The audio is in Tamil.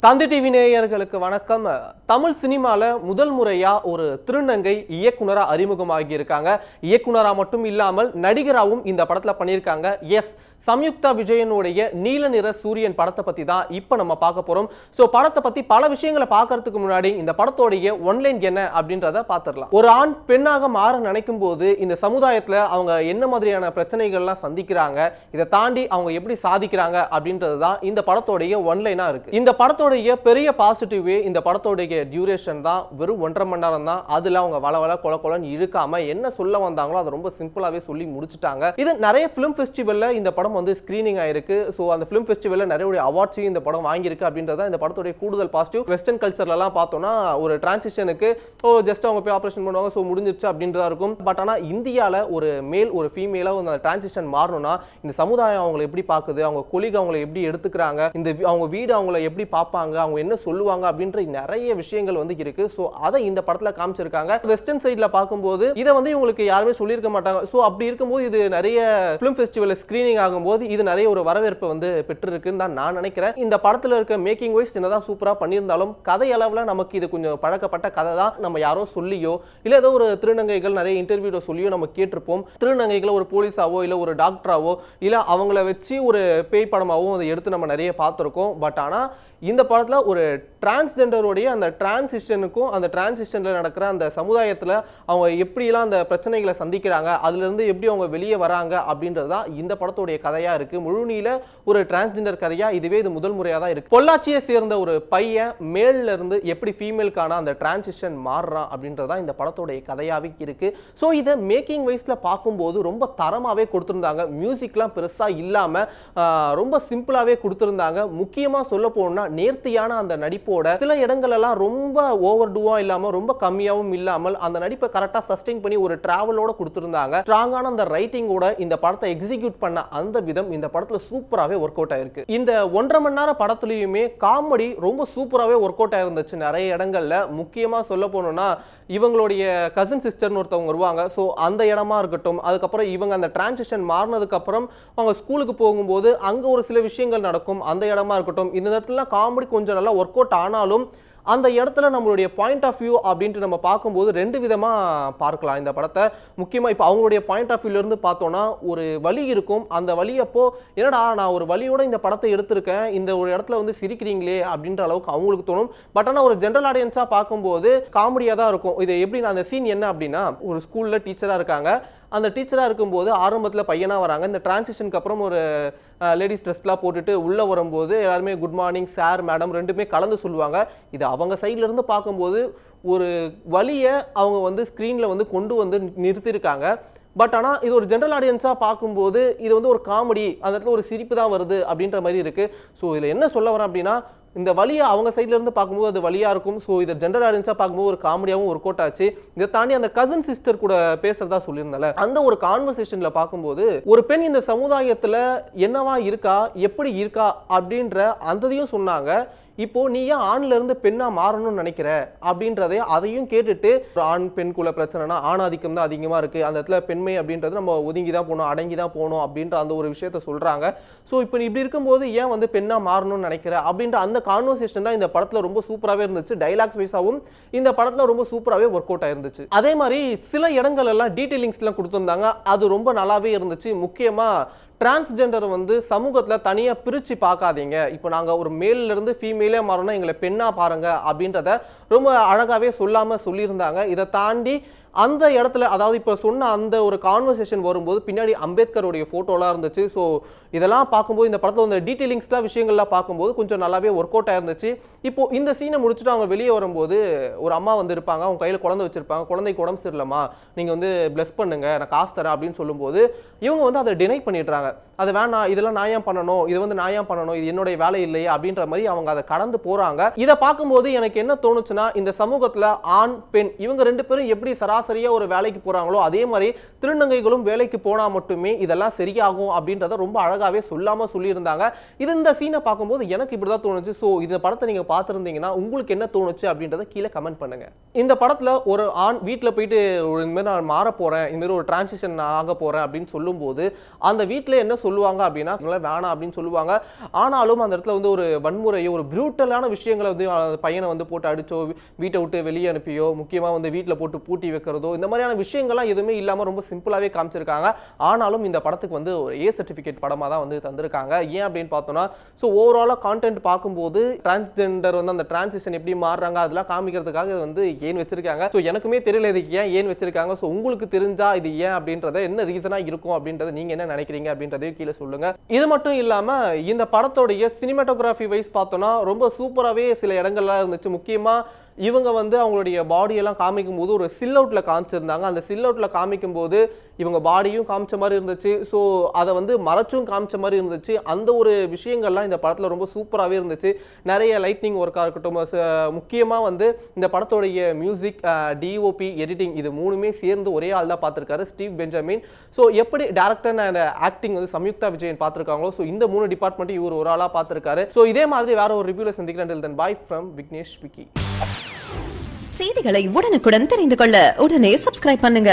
தந்தி டிவி நேயர்களுக்கு வணக்கம். தமிழ் சினிமால முதல் முறையா ஒரு திருநங்கை இயக்குனரா அறிமுகமாகி இருக்காங்க. இயக்குனரா மட்டும் இல்லாமல் நடிகராகவும் இந்த படத்துல பண்ணியிருக்காங்க. எஸ், சம்யுக்தா விஜயனுடைய நீல நிற சூரியன் படத்தை பத்தி தான் இப்ப நம்ம பார்க்க போறோம். சோ படத்தை பத்தி பல விஷயங்களை பார்க்கறதுக்கு முன்னாடி இந்த படத்தோடைய ஒன்லைன் என்ன அப்படின்றத பார்த்துடலாம். ஒரு ஆண் பெண்ணாக மாற நினைக்கும் போது இந்த சமுதாயத்துல அவங்க என்ன மாதிரியான பிரச்சனைகள்லாம் சந்திக்கிறாங்க, இதை தாண்டி அவங்க எப்படி சாதிக்கிறாங்க அப்படின்றது தான் இந்த படத்தோடைய ஒன்லைனா இருக்கு. இந்த படத்தோடைய பெரிய பாசிட்டிவே இந்த படத்தோடைய டியூரேஷன் தான். வெறும் 1.5 மணி நேரம் தான். அதுல அவங்க வளவள கொல கொலன்னு இருக்காம என்ன சொல்ல வந்தாங்களோ அதை ரொம்ப சிம்பிளாவே சொல்லி முடிச்சுட்டாங்க. இது நிறைய பிலிம் ஃபெஸ்டிவல்ல இந்த படம் வந்து ஸ்கிரீனிங் ஆயிருக்கு. சோ அந்த பிலிம் ஃபெஸ்டிவல்ல நிறைய அவார்ட்ஸையும் இந்த படம் வாங்கியிருக்கு அப்படின்றத இந்த படத்தோட கூடுதல் பாசிட்டிவ். வெஸ்டர்ன் கல்ச்சர்ல எல்லாம் பார்த்தோம்னா ஒரு டிரான்சிஷனுக்கு ஜஸ்ட் அவங்க போய் ஆபரேஷன் பண்ணுவாங்க, சோ முடிஞ்சிருச்சு அப்படின்றதா இருக்கும். பட் ஆனா இந்தியால ஒரு மேல் ஒரு ஃபீமேலா அந்த டிரான்சிஷன் மாறணும்னா இந்த சமுதாயம் அவங்களை எப்படி பாக்குது, அவங்க கொலிக அவங்களை எப்படி எடுத்துக்கிறாங்க, இந்த அவங்க வீடு அவங்களை எப்படி பார்ப்பாங்க, அவங்க என்ன சொல்லுவாங்க அப்படின்ற நிறைய விஷயங்கள் வந்து இருக்கு. சோ அதை இந்த படத்துல காமிச்சிருக்காங்க. வெஸ்டர்ன் சைடுல பார்க்கும்போது இதை வந்து இவங்களுக்கு யாருமே சொல்லியிருக்க மாட்டாங்க. சோ அப்படி இருக்கும்போது இது நிறைய பிலிம் ஃபெஸ்டிவல்ல ஸ்கிரீனிங் ஆகும்போது இது நிறைய ஒரு வரவேற்பு வந்து பெற்றிருக்குன்னு தான் நான் நினைக்கிறேன். இந்த படத்துல இருக்க மேக்கிங் வைஸ் என்னதான் சூப்பரா பண்ணியிருந்தாலும் கதை அளவுல நமக்கு இது கொஞ்சம் பழக்கப்பட்ட கதை தான். நம்ம யாரோ சொல்லியோ இல்ல ஏதோ ஒரு திருநங்கைகள் நிறைய இன்டர்வியூல சொல்லியோ நம்ம கேட்டிருப்போம். திருநங்கைகளை ஒரு போலீஸாவோ இல்ல ஒரு டாக்டராவோ இல்ல அவங்கள வச்சு ஒரு பேய் படமாவோ அதை எடுத்து நம்ம நிறைய பார்த்திருக்கோம். பட் ஆனா இந்த படத்துல ஒரு டிரான்ஸ்ஜெண்டருடைய அந்த டிரான்சிஷனுக்கும் அந்த டிரான்சிஷன்ல நடக்கிற அந்த சமுதாயத்துல அவங்க எப்படிலாம் அந்த பிரச்சனைகளை சந்திக்கிறாங்க, அதுல இருந்து எப்படி அவங்க வெளியே வராங்க அப்படின்றதுதான் இந்த படத்துடைய கதையா இருக்கு. முழுநீள ஒரு டிரான்ஸ்ஜெண்டர் கதையா இதுவே இது முதல் முறையா தான் இருக்கு. பொள்ளாச்சியை சேர்ந்த ஒரு பையன் மேல்ல இருந்து எப்படி ஃபீமேலுக்கான அந்த டிரான்சிஷன் மாறுறான் அப்படின்றதா இந்த படத்துடைய கதையாவே இருக்கு. ஸோ இதை மேக்கிங் வைஸ்ல பார்க்கும்போது ரொம்ப தரமாவே கொடுத்திருந்தாங்க. மியூசிக்லாம் பெருசா இல்லாம ரொம்ப சிம்பிளாவே கொடுத்திருந்தாங்க. முக்கியமா சொல்ல போனா நேர்த்தியான அந்த நடிப்போட சில இடங்கள் எல்லாம் ரொம்ப ஓவர் டூவா இல்லாம ரொம்ப கம்மியாவும் இல்லாமல் அந்த நடிப்பை கரெக்டா சஸ்டெயின் பண்ணி ஒரு டிராவலோட கொடுத்திருந்தாங்க. ஸ்ட்ராங்கான அந்த ரைட்டிங்கோட இந்த படத்தை எக்ஸிக்யூட் பண்ண அந்த விதம் இந்த படத்துல சூப்பராகவே ஒர்க் அவுட் ஆயிருக்கு. இந்த 1.5 மணி நேரம் படத்துலயுமே காமெடி ரொம்ப சூப்பராகவே ஒர்க் அவுட் ஆயிருந்துச்சு நிறைய இடங்கள்ல. முக்கியமா சொல்ல போனோம்னா இவங்களுடைய கசின் சிஸ்டர்னு ஒருத்தவங்க வருவாங்க. ஸோ அந்த இடமா இருக்கட்டும், அதுக்கப்புறம் இவங்க அந்த டிரான்சிஷன் மாறினதுக்கு அப்புறம் அவங்க ஸ்கூலுக்கு போகும்போது அங்க ஒரு சில விஷயங்கள் நடக்கும், அந்த இடமா இருக்கட்டும். இந்த இடத்துல காமெடி கொஞ்சம் நல்லா ஒர்க் அவுட் ஆனாலும் அந்த இடத்துல நம்மளுடைய பாயிண்ட் ஆஃப் வியூ அப்படின்ட்டு நம்ம பார்க்கும்போது ரெண்டு விதமா பார்க்கலாம் இந்த படத்தை. முக்கியமா இப்போ அவங்களுடைய பாயிண்ட் ஆஃப் வியூல இருந்து பார்த்தோம்னா ஒரு வலி இருக்கும். அந்த வலி அப்போ என்னடா நான் ஒரு வலியோட இந்த படத்தை எடுத்திருக்கேன், இந்த ஒரு இடத்துல வந்து சிரிக்கிறீங்களே அப்படின்ற அளவுக்கு அவங்களுக்கு தோணும். பட் ஆனால் ஒரு ஜென்ரல் ஆடியன்ஸா பார்க்கும்போது காமெடியா தான் இருக்கும். இது எப்படி அந்த சீன் என்ன அப்படின்னா ஒரு ஸ்கூல்ல டீச்சரா இருக்காங்க. அந்த டீச்சராக இருக்கும்போது ஆரம்பத்தில் பையனாக வராங்க. இந்த டிரான்சிஷனுக்கு அப்புறம் ஒரு லேடிஸ் ட்ரெஸ்லாம் போட்டுட்டு உள்ளே வரும்போது எல்லாருமே குட் மார்னிங் சார் மேடம் ரெண்டுமே கலந்து சொல்லுவாங்க. இது அவங்க சைட்லேருந்து பார்க்கும்போது ஒரு வழியை அவங்க வந்து ஸ்க்ரீனில் வந்து கொண்டு வந்து நிறுத்தியிருக்காங்க. பட் ஆனால் இது ஒரு ஜென்ரல் ஆடியன்ஸாக பார்க்கும்போது இது வந்து ஒரு காமெடி, அந்த இடத்துல ஒரு சிரிப்பு தான் வருது அப்படின்ற மாதிரி இருக்குது. ஸோ இதில் என்ன சொல்ல வரேன் அப்படின்னா இந்த வழியை அவங்க சைட்ல இருந்து பார்க்கும்போது அது வழியா இருக்கும். ஸோ இதை ஜென்ரல் ஆடியன்ஸாக பார்க்கும்போது ஒரு காமெடியாகவும் ஒர்க் அவுட் ஆச்சு. இதை தாண்டி அந்த கசின் சிஸ்டர் கூட பேசுறதா சொல்லியிருந்தால அந்த ஒரு கான்வர்சேஷன்ல பார்க்கும்போது ஒரு பெண் இந்த சமுதாயத்துல என்னவா இருக்கா, எப்படி இருக்கா அப்படின்ற அந்ததையும் சொன்னாங்க. இப்போ நீ ஏன் ஆண்ல இருந்து பெண்ணா மாறணும்னு நினைக்கிற அப்படின்றதே அதையும் கேட்டுட்டு ஆண் பெண்குள்ள பிரச்சனைனா ஆணாதிக்கம் தான் அதிகமா இருக்கு, அந்த இடத்துல பெண்மை அப்படின்றது நம்ம ஒதுங்கி தான் போகணும், அடங்கி தான் போகணும் அப்படின்ற அந்த ஒரு விஷயத்த சொல்றாங்க. ஸோ இப்போ நீ இப்படி இருக்கும்போது ஏன் வந்து பெண்ணா மாறணும்னு நினைக்கிற அப்படின்ற அந்த கான்வர்சேஷன் தான் இந்த படத்துல ரொம்ப சூப்பராகவே இருந்துச்சு. டைலாக்ஸ் வைஸாவும் இந்த படத்துல ரொம்ப சூப்பராகவே ஒர்க் அவுட் ஆயிருந்துச்சு. அதே மாதிரி சில இடங்கள் எல்லாம் டீடைலிங்ஸ் எல்லாம் கொடுத்திருந்தாங்க, அது ரொம்ப நல்லாவே இருந்துச்சு. முக்கியமா டிரான்ஸ்ஜெண்டர் வந்து சமூகத்துல தனியா பிரிச்சு பார்க்காதீங்க, இப்போ நாங்க ஒரு மேல்ல இருந்து ஃபீமேலே மாறணும், எங்களை பெண்ணா பாருங்க அப்படின்றத ரொம்ப அழகாவே சொல்லாம சொல்லியிருந்தாங்க. இதை தாண்டி அந்த இடத்துல அதாவது இப்போ சொன்ன அந்த ஒரு கான்வர்சேஷன் வரும்போது பின்னாடி அம்பேத்கருடைய ஃபோட்டோலாம் இருந்துச்சு. ஸோ இதெல்லாம் பார்க்கும்போது இந்த படத்தில் அந்த டீட்டெயிலிங்ஸ்லாம் விஷயங்கள்லாம் பார்க்கும்போது கொஞ்சம் நல்லாவே ஒர்க் அவுட் ஆயிருந்துச்சு. இப்போ இந்த சீனை முடிச்சுட்டு அவங்க வெளியே வரும்போது ஒரு அம்மா வந்து இருப்பாங்க, அவங்க கையில் குழந்தை வச்சிருப்பாங்க. குழந்தைக்கு உடம்பு சரியில்லைம்மா, நீங்கள் வந்து பிளஸ் பண்ணுங்க, நான் காசு தரேன் அப்படின்னு சொல்லும்போது இவங்க வந்து அதை டினை பண்ணிடுறாங்க. அது வேணாம், இதெல்லாம் நான் ஏன் பண்ணணும், இது வந்து நான் ஏன் பண்ணணும், இது என்னுடைய வேலை இல்லையே அப்படின்ற மாதிரி அவங்க அதை கடந்து போறாங்க. இதை பார்க்கும்போது எனக்கு என்ன தோணுச்சுன்னா இந்த சமூகத்தில் ஆண் பெண் இவங்க ரெண்டு பேரும் எப்படி சராசரி சராசரியா ஒரு வேலைக்கு போறாங்களோ அதே மாதிரி திருநங்கைகளும் வேலைக்கு போனா மட்டுமே இதெல்லாம் சரியாகும் அப்படின்றத ரொம்ப அழகாவே சொல்லாம சொல்லியிருந்தாங்க. இந்த சீனை பார்க்கும்போது எனக்கு இப்படிதான் தோணுச்சு. ஸோ இந்த படத்தை நீங்க பார்த்துருந்தீங்கன்னா உங்களுக்கு என்ன தோணுச்சு அப்படின்றத கீழே கமெண்ட் பண்ணுங்க. இந்த படத்துல ஒரு ஆண் வீட்டில் போயிட்டு இந்த மாதிரி நான் மாற போறேன், இந்த மாதிரி ஒரு டிரான்சிஷன் ஆக போறேன் அப்படின்னு சொல்லும்போது அந்த வீட்டில் என்ன சொல்லுவாங்க அப்படின்னா வேணாம் அப்படின்னு சொல்லுவாங்க. ஆனாலும் அந்த இடத்துல வந்து ஒரு வன்முறையோ ஒரு பியூட்டலான விஷயங்களை வந்து பையனை வந்து போட்டு அடிச்சோ வீட்டை விட்டு வெளியே அனுப்பியோ முக்கியமா வந்து வீட்டில் போட்டு பூட்டி வைக்கிறதோ இந்த மாதிரியான விஷயங்கள்லாம் எதுவுமே இல்லாம ரொம்ப சிம்பிளாவே காமிச்சிருக்காங்க. ஆனாலும் இந்த படத்துக்கு வந்து ஒரு ஏ சர்டிபிகேட் படமா தான் வந்து தந்திருக்காங்க. ஏன் அப்படின்னு பார்த்தோம்னா ஸோ ஓவராலா கான்டென்ட் பார்க்கும்போது டிரான்ஸ்ஜெண்டர் வந்து அந்த டிரான்சிஷன் எப்படி மாறுறாங்க அதெல்லாம் காமிக்கிறதுக்காக வந்து ஏன் வச்சிருக்காங்க. ஸோ எனக்குமே தெரியல இதுக்கு ஏன் வச்சிருக்காங்க. ஸோ உங்களுக்கு தெரிஞ்சா இது ஏன் அப்படின்றத என்ன ரீசனா இருக்கும் அப்படின்றத நீங்க என்ன நினைக்கிறீங்க அப்படின்றதையும் கீழே சொல்லுங்க. இது மட்டும் இல்லாம இந்த படத்தோடைய சினிமாட்டோகிராஃபி வைஸ் பார்த்தோம்னா ரொம்ப சூப்பராகவே சில இடங்கள்லாம் இருந்துச்சு. முக்கியமா இவங்க வந்து அவங்களுடைய பாடியெல்லாம் காமிக்கும் போது ஒரு சில் அவுட்ல காமிச்சிருந்தாங்க. அந்த சில் அவுட்ல காமிக்கும் போது இவங்க பாடியும் காமிச்ச மாதிரி இருந்துச்சு. ஸோ அதை வந்து மறைச்சும் காமிச்ச மாதிரி இருந்துச்சு. அந்த ஒரு விஷயங்கள்லாம் இந்த படத்தில் ரொம்ப சூப்பராகவே இருந்துச்சு. நிறைய லைட்னிங் ஒர்க்காக இருக்கட்டும், முக்கியமாக வந்து இந்த படத்தோடைய மியூசிக், டிஓபி, எடிட்டிங் இது மூணுமே சேர்ந்து ஒரே ஆள் தான் பார்த்துருக்காரு, ஸ்டீவ் பெஞ்சமின். ஸோ எப்படி டேரக்டர் அண்ட் ஆக்டிங் வந்து சம்யுக்தா விஜயன் பார்த்துருக்காங்களோ ஸோ இந்த 3 டிபார்ட்மெண்ட் இவர் ஒரு ஆளாக பார்த்துருக்காரு. ஸோ இதே மாதிரி வேற ஒரு ரிவ்யூவில் சந்திக்கிறேன். Bye from Vignesh Vicky. செய்திகளை உடனுக்குடன் தெரிந்து கொள்ள உடனே சப்ஸ்கிரைப் பண்ணுங்க.